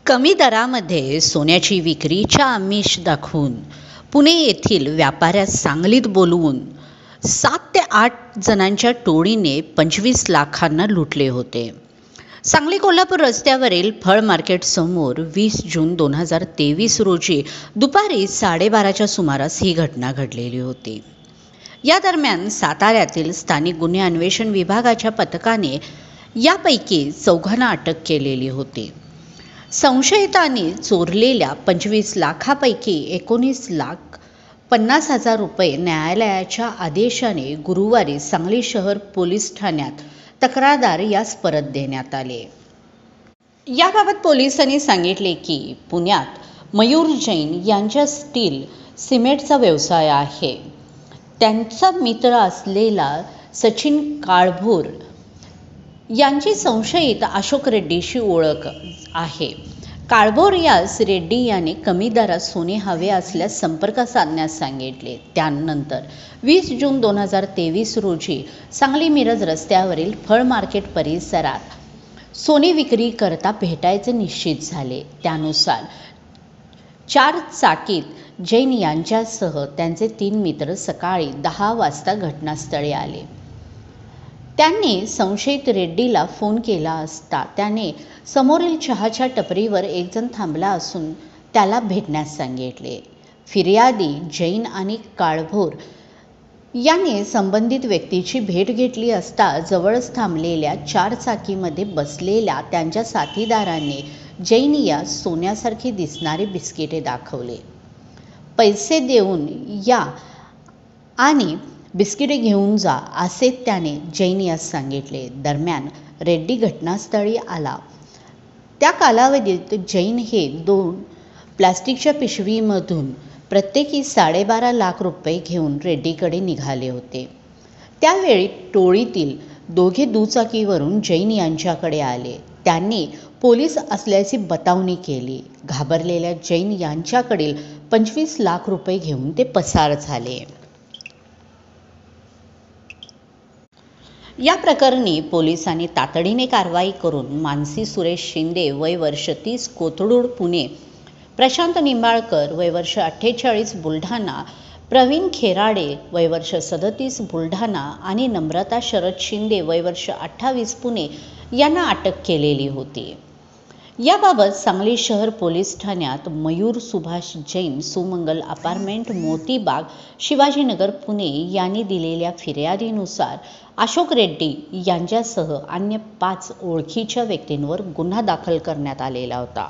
कमी दरामध्ये सोन्याची विक्रीच्या आमिष दाखवून पुणे येथील व्यापाऱ्यास सांगलीत बोलवून 7 ते 8 जणांच्या टोळीने 25 लाखांना लुटले होते. सांगली कोल्हापूर रस्त्यावरील फळ मार्केट समोर 20 जून 2023 रोजी दुपारी 12:30च्या सुमारास ही घटना घडलेली होती. या दरम्यान साताऱ्यातील स्थानिक गुन्हे अन्वेषण विभागाच्या पथकाने यापैकी 4 अटक केलेली होती. संशयितांनी चोरलेल्या 25 लाखापैकी 19,50,000 रुपये न्यायालयाच्या आदेशाने गुरुवारी सांगली शहर पोलीस ठाण्यात तक्रारदार यास परत देण्यात आले. याबाबत पोलिसांनी सांगितले की पुण्यात मयूर जैन यांच्या स्टील सिमेंटचा व्यवसाय आहे. त्यांचा मित्र असलेला सचिन काळभोर यांची संशयित अशोक रेड्डीशी ओळख आहे. काळभोर यास रेड्डी याने कमी दरात सोने हवे असल्यास संपर्क साधण्यास सांगितले. त्यानंतर 20 जून 2023 रोजी सांगली मिरज रस्त्यावरील फळ मार्केट परिसरात सोने विक्री करता भेटायचे निश्चित झाले. त्यानुसार 4 चाकीत जैन यांच्यासह त्यांचे 3 मित्र सकाळी 10 वाजता घटनास्थळी आले. त्यांनी संशयित रेड्डीला फोन केला असता त्याने समोरील चहाच्या टपरीवर एक जण थांबला असून त्याला भेटण्यास सांगितले. फिर्यादी जैन आणि काळभोर यांनी संबंधित व्यक्तीची भेट घेतली असता जवळच थांबलेल्या 4 चाकीमध्ये बसलेल्या त्यांच्या साथीदारांनी जैन यास सोन्यासारखी दिसणारी बिस्किटे दाखवले. पैसे देऊन या आणि बिस्किटे घेऊन जा असे त्याने जैन यास सांगितले. दरम्यान रेड्डी घटनास्थळी आला. त्या कालावधीत जैन हे 2 प्लास्टिकच्या पिशवीमधून प्रत्येकी 12.5 लाख रुपये घेऊन रेड्डीकडे निघाले होते. त्यावेळी टोळीतील 2 दुचाकीवरून जैन यांच्याकडे आले. त्यांनी पोलीस असल्याची बतावणी केली. घाबरलेल्या जैन यांच्याकडील 25 लाख रुपये घेऊन ते पसार झाले. या प्रकरणी पोलिसांनी तातडीने कारवाई करून मानसी सुरेश शिंदे वय वर्ष 30 कोथरूड पुणे, प्रशांत निंबाळकर वय वर्ष 48 बुलढाणा, प्रवीण खेराडे वय वर्ष 37 बुलढाणा आणि नम्रता शरद शिंदे वय वर्ष 28 पुणे यांना अटक केलेली होती. याबाबत सांगली शहर पोलीस ठाण्यात मयूर सुभाष जैन, सुमंगल अपार्टमेंट, मोतीबाग, शिवाजीनगर, पुणे यांनी दिलेल्या फिर्यादीनुसार अशोक रेड्डी यांच्यासह अन्य 5 ओळखीच्या व्यक्तींवर गुन्हा दाखल करण्यात आलेला होता.